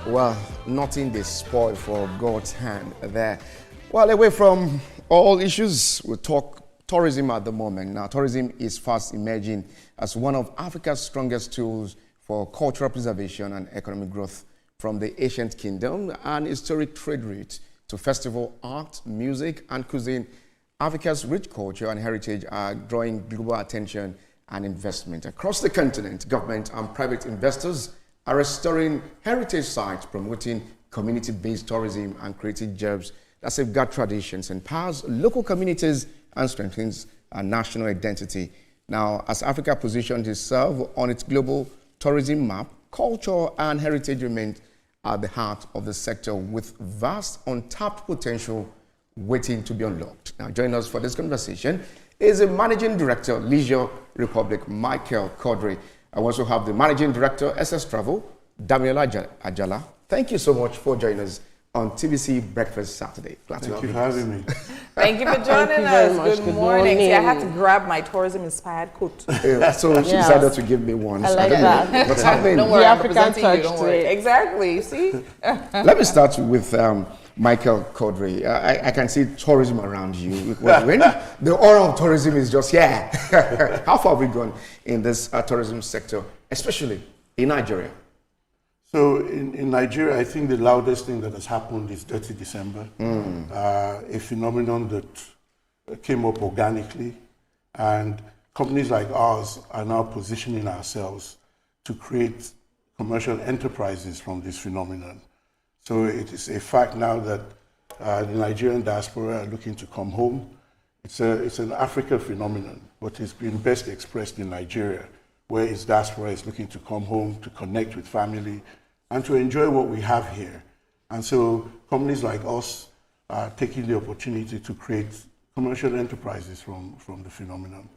Well, nothing they spoil for God's hand there. Well, away from all issues, we'll talk tourism at the moment. Now, tourism is fast emerging as one of Africa's strongest tools for cultural preservation and economic growth. From the ancient kingdom and historic trade routes to festival art, music, and cuisine, Africa's rich culture and heritage are drawing global attention and investment. Across the continent, government and private investors are restoring heritage sites, promoting community-based tourism, and creating jobs that safeguard traditions, empowers local communities, and strengthens our national identity. Now, as Africa positions itself on its global tourism map, culture and heritage remain at the heart of the sector with vast untapped potential waiting to be unlocked. Now, joining us for this conversation is the Managing Director, Leisure Republic, Michael Quadri. I also have the Managing Director, SS Travel, Damilola Ajala. Thank you so much for joining us on TVC Breakfast Saturday. Glad to have you. Thank you for having me. Thank you for joining us. Good morning. See, I had to grab my tourism-inspired coat. So she decided to give me one. I like that. What's happening? Don't worry, The I'm African representing you. touch Don't to worry. it. Exactly. See? Let me start with Michael Quadri. I can see tourism around you. When the aura of tourism is just here. How far have we gone in this tourism sector, especially in Nigeria? So in Nigeria, I think the loudest thing that has happened is Dirty December, a phenomenon that came up organically, and companies like ours are now positioning ourselves to create commercial enterprises from this phenomenon. So it is a fact now that the Nigerian diaspora are looking to come home. It's an African phenomenon, but it's been best expressed in Nigeria, where its diaspora is looking to come home, to connect with family, and to enjoy what we have here. And so companies like us are taking the opportunity to create commercial enterprises from the phenomenon.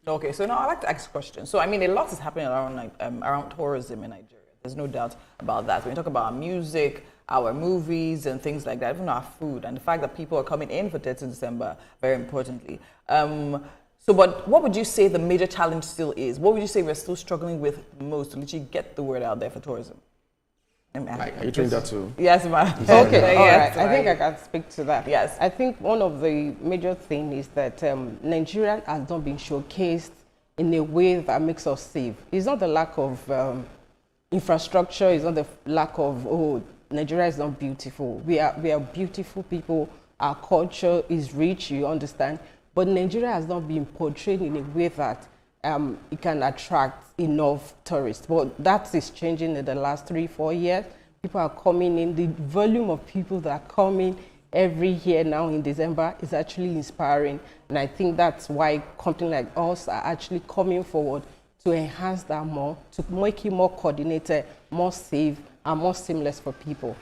Okay, so now I'd like to ask a question. So, I mean, a lot is happening around tourism in Nigeria. There's no doubt about that. When we talk about our music, our movies, and things like that, even our food, and the fact that people are coming in for 30 December, very importantly. But what would you say the major challenge still is? What would you say we're still struggling with most to literally get the word out there for tourism? Are you doing that too? Yes, ma'am. Okay, all Yes, right. I think I can speak to that. Yes. I think one of the major things is that Nigeria has not been showcased in a way that makes us safe. It's not the lack of infrastructure, it's not the lack of, Nigeria is not beautiful. We are beautiful people. Our culture is rich, you understand. But Nigeria has not been portrayed in a way that it can attract enough tourists. But that is changing in the last 3-4 years. People are coming in. The volume of people that are coming every year now in December is actually inspiring. And I think that's why companies like us are actually coming forward to enhance that more, to make it more coordinated, more safe, and more seamless for people.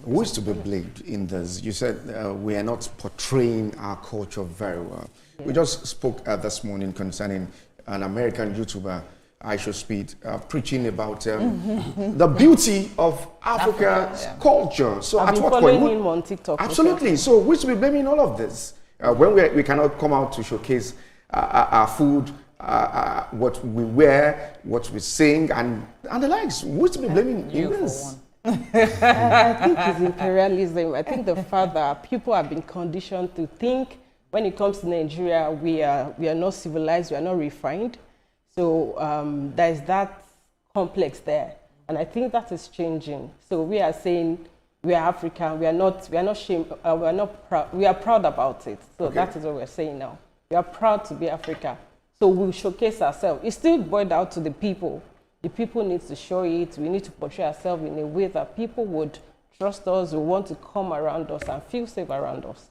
Who is to be blamed in this? You said we are not portraying our culture very well. Yeah. We just spoke this morning concerning an American YouTuber, I Show Speed, preaching about the beauty of Africa's culture. So I've been following him on TikTok. Absolutely. So who is to be blaming all of this? When we cannot come out to showcase our food, what we wear, what we sing, and the likes. Who is to be blaming in this? I think it's imperialism. I think the fact that people have been conditioned to think when it comes to Nigeria, we are not civilized, we are not refined. So there's that complex there. And I think that is changing. So we are saying we are African, we are not shame, we are not proud, we are proud about it. So that is what we're saying now. We are proud to be Africa. So we'll showcase ourselves. It's still boiled out to the people. The people need to show it. We need to portray ourselves in a way that people would trust us, will want to come around us and feel safe around us.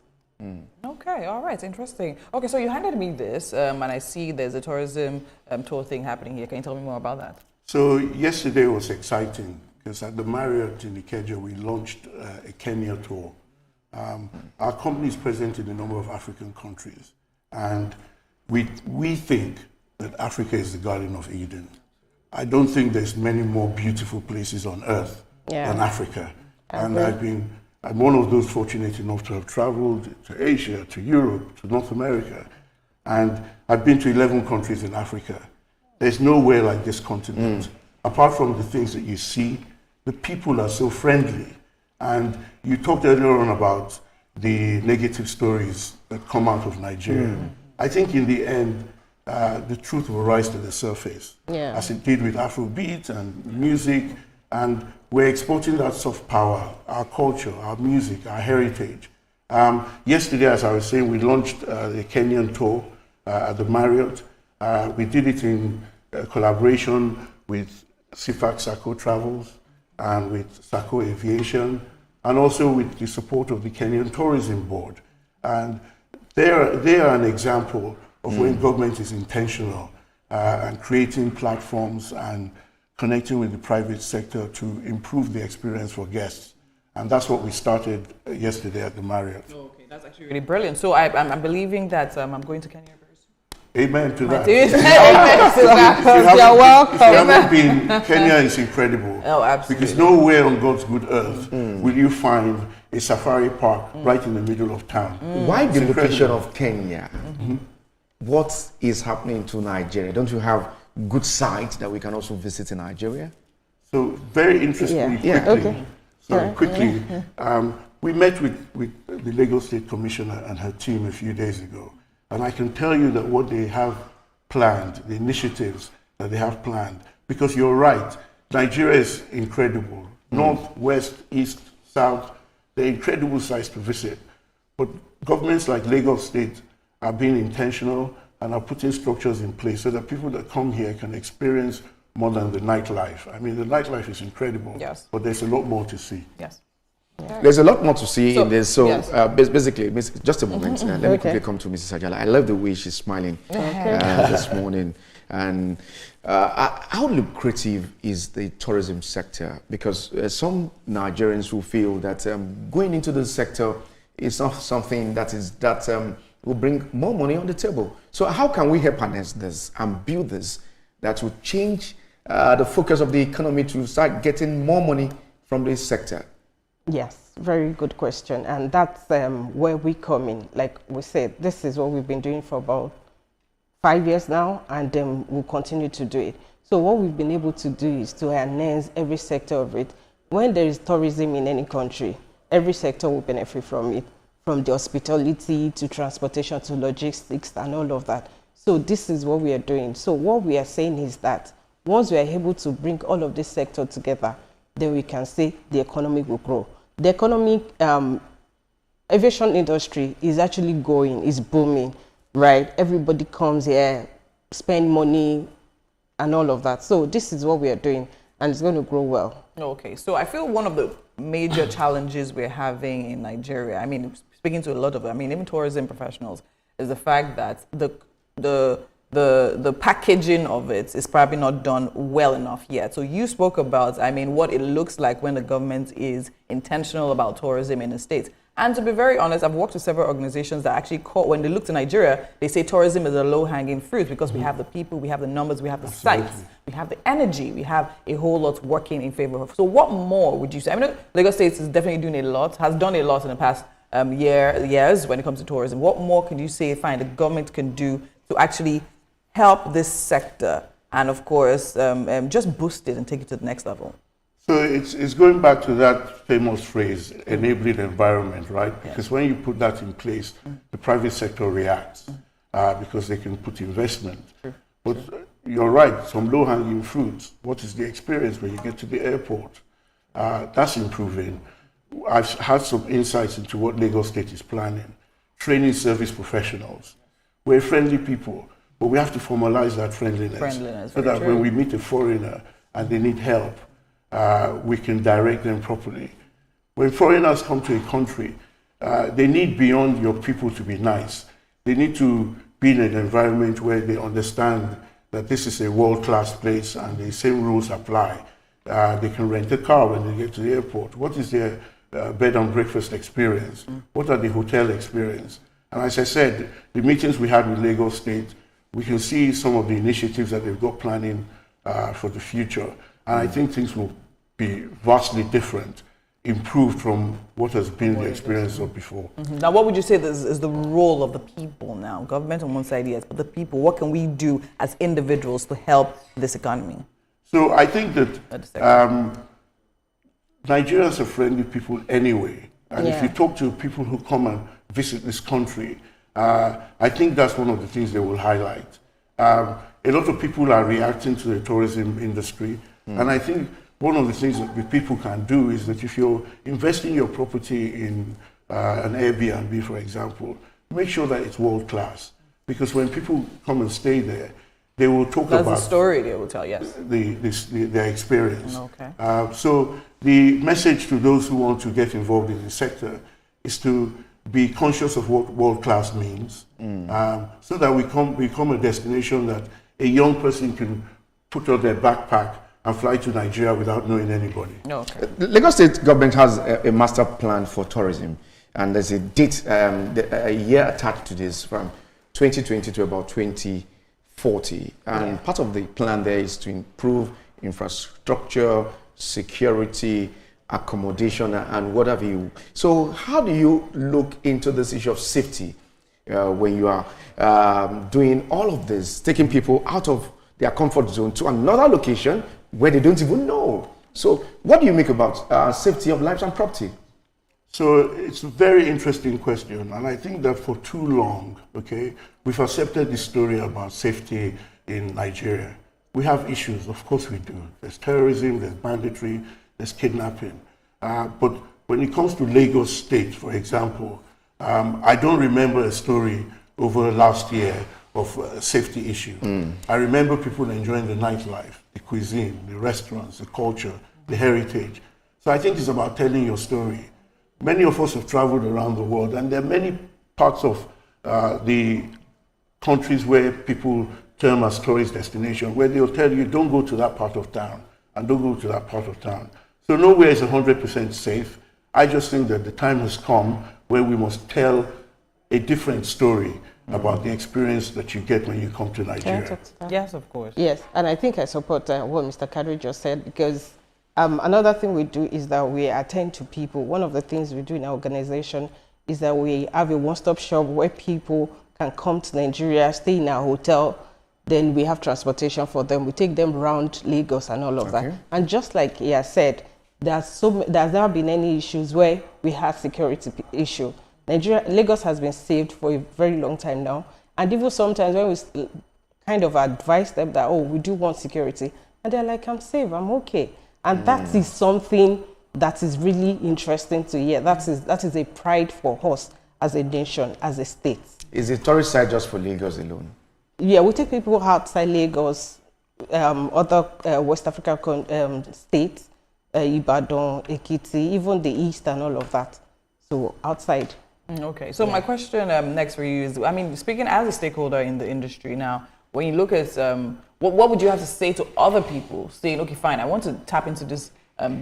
Okay, all right, interesting. Okay, so you handed me this, and I see there's a tourism tour thing happening here. Can you tell me more about that? So yesterday was exciting because at the Marriott in Ikeja, we launched a Kenya tour. Our company is present in a number of African countries, and we think that Africa is the Garden of Eden. I don't think there's many more beautiful places on earth than Africa. And I'm one of those fortunate enough to have traveled to Asia, to Europe, to North America. And I've been to 11 countries in Africa. There's nowhere like this continent. Apart from the things that you see, the people are so friendly. And you talked earlier on about the negative stories that come out of Nigeria. I think in the end, the truth will rise to the surface, as it did with Afrobeat and music. And we're exporting that soft power, our culture, our music, our heritage. Yesterday, as I was saying, we launched the Kenyan tour at the Marriott. We did it in collaboration with CIFAC Sako Travels and with Sako Aviation, and also with the support of the Kenyan Tourism Board. And they are an example of when government is intentional and creating platforms and connecting with the private sector to improve the experience for guests. And that's what we started yesterday at the Marriott. Oh, okay, that's actually really brilliant. So I'm believing that I'm going to Kenya very soon. Amen to that. Amen to that. You're welcome. If you haven't been, Kenya is incredible. Oh, absolutely. Because nowhere on God's good earth will you find a safari park right in the middle of town. Why It's the location incredible. of Kenya? What is happening to Nigeria? Don't you have good sites that we can also visit in Nigeria? So very interestingly, Yeah. quickly. Okay. So Sorry. quickly, we met with the Lagos State Commissioner and her team a few days ago. And I can tell you that what they have planned, the initiatives that they have planned, because you're right, Nigeria is incredible. North, west, east, south, they're incredible sites to visit. But governments like Lagos State are being intentional and are putting structures in place so that people that come here can experience more than the nightlife. I mean, the nightlife is incredible, Yes. but there's a lot more to see. Yes. There's a lot more to see So, in this. So yes. basically, just a moment. Let me Okay. quickly come to Mrs. Ajala. I love the way she's smiling this morning. And how lucrative is the tourism sector? Because some Nigerians who feel that going into the sector is not something that will bring more money on the table. So how can we help harness this and build this that will change the focus of the economy to start getting more money from this sector? Yes, very good question. And that's where we come in. Like we said, this is what we've been doing for about 5 years now, and we'll continue to do it. So what we've been able to do is to enhance every sector of it. When there is tourism in any country, every sector will benefit from it, from the hospitality to transportation to logistics and all of that. So this is what we are doing. So what we are saying is that once we are able to bring all of this sector together, then we can say the economy will grow. The economic aviation industry is actually going, is booming, right? Everybody comes here, spend money and all of that. So this is what we are doing, and it's going to grow well. Okay, so I feel one of the major challenges we're having in Nigeria, I mean, speaking to a lot of, even tourism professionals, is the fact that the packaging of it is probably not done well enough yet. So you spoke about, what it looks like when the government is intentional about tourism in the States. And to be very honest, I've worked with several organizations that actually when they look to Nigeria, they say tourism is a low-hanging fruit because we have the people, we have the numbers, we have the sites, we have the energy, we have a whole lot working in favor of. So what more would you say? Lagos State is definitely doing a lot, has done a lot in the past years when it comes to tourism. What more can you say, the government can do to actually help this sector and, of course, just boost it and take it to the next level? So it's going back to that famous phrase, enabling environment, right? Yeah. Because when you put that in place, the private sector reacts because they can put investment. But you're right, some low-hanging fruits. What is the experience when you get to the airport? That's improving. I've had some insights into what Lagos State is planning. Training service professionals. We're friendly people, but we have to formalize that friendliness so that when we meet a foreigner and they need help, we can direct them properly. When foreigners come to a country, they need beyond your people to be nice. They need to be in an environment where they understand that this is a world-class place and the same rules apply. They can rent a car when they get to the airport. What is their bed and breakfast experience? What are the hotel experience? And as I said, the meetings we had with Lagos State, we can see some of the initiatives that they've got planning for the future. And I think things will be vastly different, improved from what has been the experience of before. Now, what would you say is the role of the people now? Government on one side, yes, but the people, what can we do as individuals to help this economy? So I think that Nigerians are friendly people anyway. And if Yeah. you talk to people who come and visit this country, I think that's one of the things they will highlight. A lot of people are reacting to the tourism industry. And I think one of the things that people can do is that if you're investing your property in an Airbnb, for example, make sure that it's world class. Because when people come and stay there, they will talk That's about the story they will tell, yes. their experience. Okay. So the message to those who want to get involved in the sector is to be conscious of what world-class means, so that we become a destination that a young person can put on their backpack and fly to Nigeria without knowing anybody. Okay. Lagos State government has a master plan for tourism, and there's a date, a year attached to this from 2020 to about 2040. And part of the plan there is to improve infrastructure, security, accommodation, and what have you. So how do you look into this issue of safety when you are doing all of this, taking people out of their comfort zone to another location where they don't even know? So what do you make about safety of lives and property? So it's a very interesting question, and I think that for too long, okay, we've accepted this story about safety in Nigeria. We have issues, of course we do. There's terrorism, there's banditry, there's kidnapping. But when it comes to Lagos State, for example, I don't remember a story over last year of a safety issue. I remember people enjoying the nightlife, the cuisine, the restaurants, the culture, the heritage. So I think it's about telling your story. Many of us have traveled around the world, and there are many parts of the countries where people term as tourist destination, where they'll tell you, don't go to that part of town, and don't go to that part of town. So nowhere is 100% safe. I just think that the time has come where we must tell a different story about the experience that you get when you come to Nigeria. Yes, of course. Yes, and I think I support what Mr. Kadri just said, because another thing we do is that we attend to people. One of the things we do in our organization is that we have a one-stop shop where people can come to Nigeria, stay in our hotel, then we have transportation for them. We take them around Lagos and all of that. And just like he has said, there's never been any issues where we have security issue. Lagos has been saved for a very long time now. And even sometimes when we kind of advise them that, oh, we do want security, and they're like, I'm safe, I'm okay. And that is something that is really interesting to hear. That is a pride for us as a nation, as a state. Is the tourist side just for Lagos alone? Yeah, we take people outside Lagos, other West African states, Ibadan, Ekiti, even the East and all of that. So outside. Okay, so my question next for you is, I mean, speaking as a stakeholder in the industry now, when you look at, what would you have to say to other people saying, okay, fine, I want to tap into this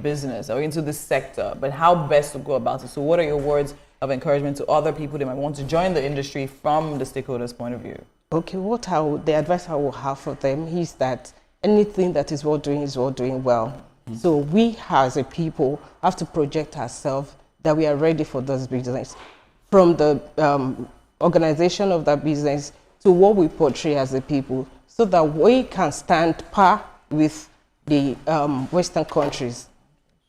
business or into this sector, but how best to go about it? So what are your words of encouragement to other people that might want to join the industry from the stakeholders' point of view? Okay, the advice I will have for them is that anything that is worth doing is worth doing well. So we as a people have to project ourselves that we are ready for this business. From the organization of that business to what we portray as a people, so that we can stand par with the Western countries.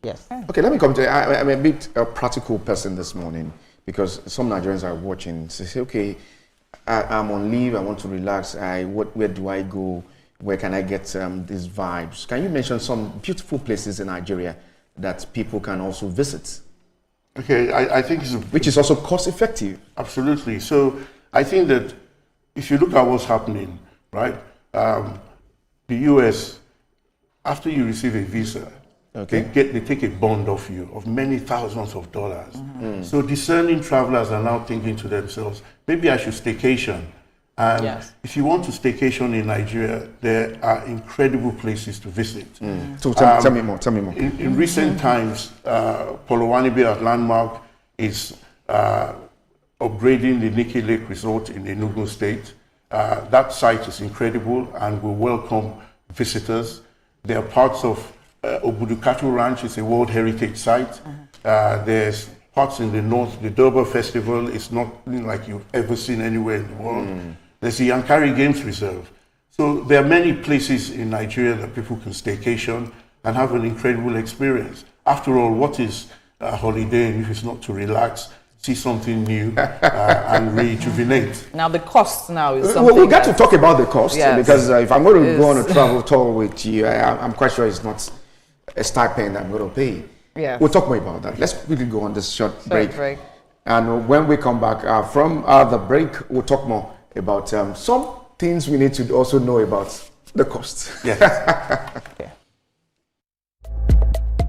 Yes. Okay, let me come to you. I'm a bit a practical person this morning, because some Nigerians are watching. So they say, okay, I'm on leave, I want to relax. Where do I go? Where can I get these vibes? Can you mention some beautiful places in Nigeria that people can also visit? Okay, I think it's which is also cost effective. Absolutely. So I think that if you look at what's happening, right? The US, after you receive a visa, they take a bond off you of many thousands of dollars. So discerning travelers are now thinking to themselves, maybe I should staycation. And if you want to staycation in Nigeria, there are incredible places to visit. So tell me more. In recent times, Polowanibe at Landmark is upgrading the Nikki Lake Resort in Enugu State. That site is incredible and will welcome visitors. There are parts of Obudukatu Ranch is a World Heritage Site. There's parts in the north. The Durbar Festival is not like you've ever seen anywhere in the world. There's the Yankari Games Reserve. So there are many places in Nigeria that people can staycation and have an incredible experience. after all, what is a holiday if it's not to relax, see something new, and rejuvenate? Now the cost now is something. Well, we got to talk about the cost, Yes. because if I'm going to go on a travel tour with you, I'm quite sure it's not a stipend I'm going to pay. Yes. We'll talk more about that. Let's quickly go on this short break. break. And when we come back from the break, we'll talk more about some things we need to also know about the cost. Yes. Okay.